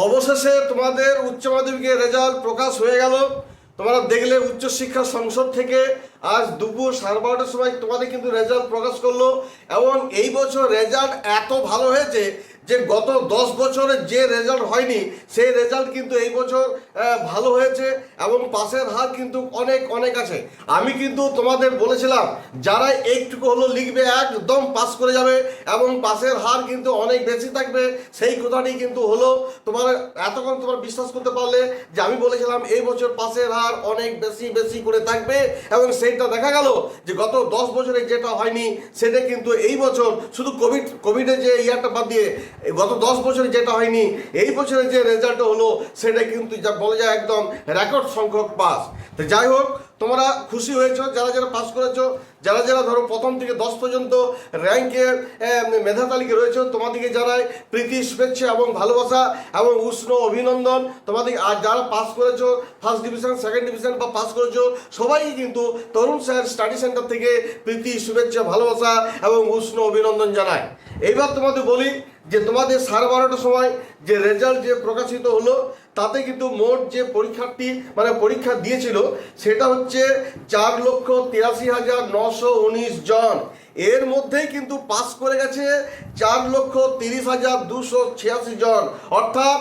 অবশেষে তোমাদের উচ্চ মাধ্যমিকের রেজাল্ট প্রকাশ হয়ে গেল। তোমরা দেখলে উচ্চশিক্ষা সংসদ থেকে আজ দুপুর 12:30টার সময় তোমাদের কিন্তু রেজাল্ট প্রকাশ করলো। এবং এই বছর রেজাল্ট এত ভালো হয়েছে যে গত 10 বছরের যে রেজাল্ট হয়নি সেই রেজাল্ট কিন্তু এই বছর ভালো হয়েছে এবং পাসের হার কিন্তু অনেক অনেক আছে। আমি কিন্তু তোমাদের বলেছিলাম যারা একটুকু হলো লিখবে একদম পাস করে যাবে এবং পাসের হার কিন্তু অনেক বেশি থাকবে। সেই কথাটি কিন্তু হলো। তোমার এতক্ষণ তোমার বিশ্বাস করতে পারলে যে আমি বলেছিলাম এই বছর পাসের হার অনেক বেশি বেশি করে থাকবে এবং সেইটা দেখা গেল যে গত 10 বছরে যেটা হয়নি সেটা কিন্তু এই বছর শুধু কোভিডের যে ইয়ারটা বাদ দিয়ে গত 10 বছরে যেটা হয়নি এই বছরে যে রেজাল্ট হলো সেটা কিন্তু যা বলা যায় একদম রেকর্ড সংখ্যক পাস। তো যাই হোক, তোমরা খুশি হয়েছো যারা যারা পাস করেছো, যারা যারা ধরো প্রথম থেকে 10 পর্যন্ত র্যাঙ্কের মেধা তালিকা রয়েছে তোমাদেরকে জানাই প্রীতি, শুভেচ্ছা এবং ভালোবাসা এবং উষ্ণ অভিনন্দন। তোমাদের আর যারা পাস করেছো ফার্স্ট ডিভিশন, সেকেন্ড ডিভিশন বা পাস করেছো সবাইকে কিন্তু তরুণ স্যার স্টাডি সেন্টার থেকে প্রীতি, শুভেচ্ছা, ভালোবাসা এবং উষ্ণ অভিনন্দন জানাই। এইবার তোমাদের বলি যে তোমাদের 12:30টার সময় যে রেজাল্ট যে প্রকাশিত হলো তাতে কিন্তু মোট যে পরীক্ষার্থী মানে পরীক্ষা দিয়েছিল সেটা হচ্ছে 4,83,919 জন। এর মধ্যেই কিন্তু পাস করে গেছে 4,30,286 জন। অর্থাৎ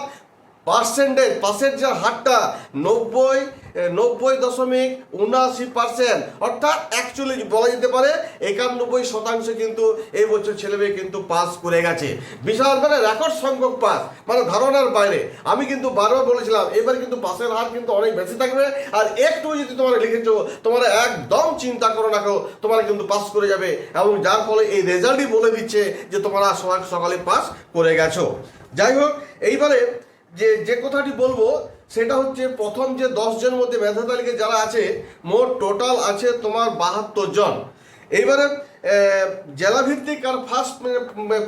পার্সেন্টেজ পাসের যে হারটা 90.79%, অর্থাৎ অ্যাকচুয়ালি বলা যেতে পারে 91% কিন্তু এই বছর ছেলেমেয়ে কিন্তু পাস করে গেছে। বিশাল মানে রেকর্ড সংখ্যক পাস, মানে ধারণার বাইরে। আমি কিন্তু বারবার বলেছিলাম এবার কিন্তু পাসের হার কিন্তু অনেক বেশি থাকবে। আর একটু যদি তোমরা লিখেছো তোমরা একদম চিন্তা করো না, তোমরা কিন্তু পাস করে যাবে এবং যার ফলে এই রেজাল্টই বলে দিচ্ছে যে তোমরা সকালে পাস করে গেছো। যাই হোক, এইবারে যে কথাটি বলবো সেটা হচ্ছে প্রথম যে 10 জনের মধ্যে মেধা তালিকায় যারা আছে মোট টোটাল আছে তোমার 72 জন। এইবারে জেলা ভিত্তিক আর ফার্স্ট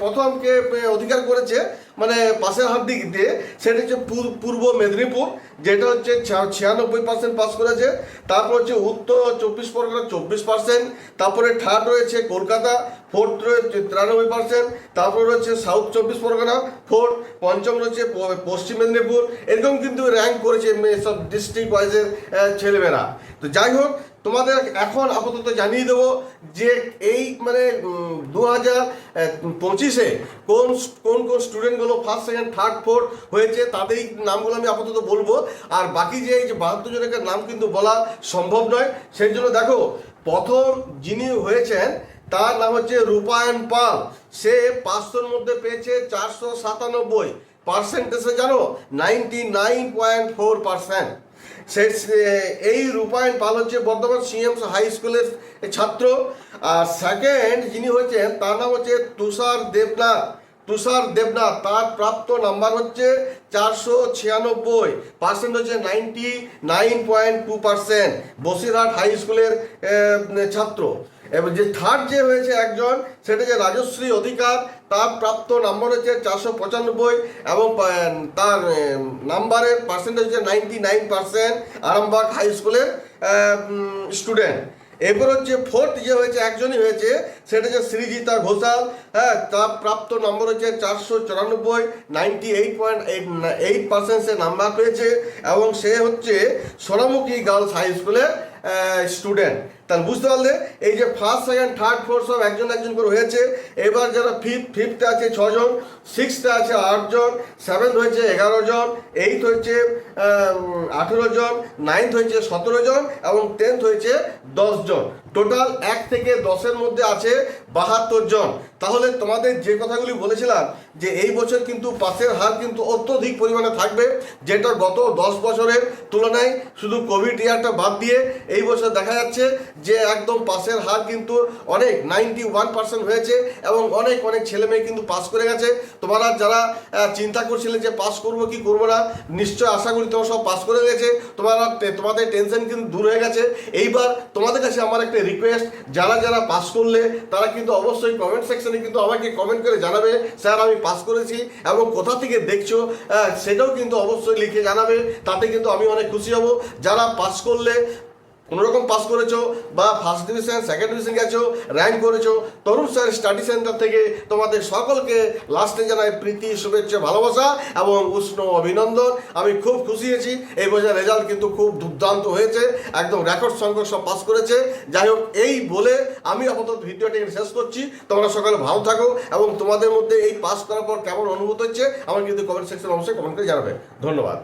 প্রথমকে অধিকার করেছে মানে পাসের হার দিক দিয়ে সেটা হচ্ছে পূর্ব মেদিনীপুর, যেটা হচ্ছে 96% পাস করেছে। তারপর হচ্ছে উত্তর 24 পরগনা 24%, তারপরে থার্ড রয়েছে কলকাতা, ফোর্থ রয়েছে 93%, তারপর রয়েছে সাউথ 24 পরগনা ফোর্থ, পঞ্চম রয়েছে পশ্চিম মেদিনীপুর। এরকম কিন্তু র্যাঙ্ক করেছে সব ডিস্ট্রিক্ট ওয়াইজের ছেলেমেয়েরা। তো যাই হোক, তোমাদের এখন আপাতত জানিয়ে দেবো যে এই মানে 2025-এ কোন কোন স্টুডেন্টগুলো ফার্স্ট, সেকেন্ড, থার্ড, ফোর্থ হয়েছে তাদের নামগুলো আমি আপাতত বলবো। আর বাকি যে এই যে 72 জনের নাম কিন্তু বলা সম্ভব নয়। সেই জন্য দেখো, প্রথম যিনি হয়েছেন তার নাম হচ্ছে রূপায়ণ পাল। সে 500-র মধ্যে পেয়েছে 497 পার্সেন্টেজে, জানো 99.4%। এই রূপায়ণ পাল হচ্ছে বর্ধমান সিএমস হাই স্কুলের ছাত্র। আর সেকেন্ড যিনি হয়েছেন তার নাম হচ্ছে তুষার দেবনাথ। তার প্রাপ্ত নাম্বার হচ্ছে 496, পার্সেন্ট হচ্ছে 99.2%, বসিরহাট হাই স্কুলের ছাত্র। এবং যে থার্ড যে হয়েছে একজন সেটা যে রাজশ্রী অধিকার, তার প্রাপ্ত নাম্বার হচ্ছে 495 এবং তার নাম্বারের পার্সেন্টেজ হচ্ছে 99%, আরামবাগ হাই স্কুলের স্টুডেন্ট। এরপর হচ্ছে ফোর্থ যে হয়েছে একজনই হয়েছে সেটা হচ্ছে সৃজিতা ঘোষাল। হ্যাঁ, তার প্রাপ্ত নম্বর হচ্ছে 494, 98.8% সে নাম্বার পেয়েছে এবং সে হচ্ছে সোনামুখী গার্লস হাই স্কুলের স্টুডেন্ট। তাহলে বুঝতে পারলে এই যে ফার্স্ট, সেকেন্ড, থার্ড, ফোর্থ সব একজন একজন করে হয়েছে। এবার যারা ফিফথে আছে 6 জন, সিক্সথে আছে 8 জন, সেভেন্থ হয়েছে 11 জন, এইথ হয়েছে 18 জন, নাইন্থ হয়েছে 17 জন এবং 10th হয়েছে 10 জন। টোটাল 1 থেকে 10-এর মধ্যে আছে 72 জন। তাহলে তোমাদের যে কথাগুলি বলেছিলাম যে এই বছর কিন্তু পাসের হার কিন্তু অত্যধিক পরিমাণে থাকবে, যেটা গত 10 বছরের তুলনায় শুধু কোভিড ইয়ারটা বাদ দিয়ে এই বছর দেখা যাচ্ছে যে একদম পাসের হার কিন্তু অনেক 91% হয়েছে এবং অনেক অনেক ছেলে মেয়ে কিন্তু পাস করে গেছে। তোমরা যারা চিন্তা করছিলে যে পাস করবো কি করবো না, নিশ্চয় আশা করি তোমরা সব পাস করে গেছে। তোমাদের টেনশন কিন্তু দূর হয়ে গেছে। এইবার তোমাদের কাছে আমার একটা রিকোয়েস্ট, যারা যারা পাস করলে তারা কিন্তু অবশ্যই কমেন্ট সেকশনে কিন্তু আমাকে কমেন্ট করে জানাবে স্যার আমি পাস করেছি এবং কোথা থেকে দেখছো সেটাও কিন্তু অবশ্যই লিখে জানাবে। তাতে কিন্তু আমি অনেক খুশি হব। যারা পাস করলে কোনো রকম পাস করেছো বা ফার্স্ট ডিভিশন সেকেন্ড ডিভিশন গেছো, র্যাঙ্ক করেছো, তরুণ স্যার স্টাডি সেন্টার থেকে তোমাদের সকলকে লাস্টে জানাই প্রীতি, শুভেচ্ছা, ভালোবাসা এবং উষ্ণ অভিনন্দন। আমি খুব খুশি হয়েছি, এই বছর রেজাল্ট কিন্তু খুব দুর্দান্ত হয়েছে, একদম রেকর্ড সংখ্যক সব পাস করেছে। যাই হোক, এই বলে আমি আপাতত ভিডিওটি শেষ করছি। তোমরা সকালে ভালো থাকো এবং তোমাদের মধ্যে এই পাস করার পর কেমন অনুভূত হচ্ছে আমার কিন্তু কমেন্ট সেকশনে অবশ্যই কমেন্ট করে জানাবে। ধন্যবাদ।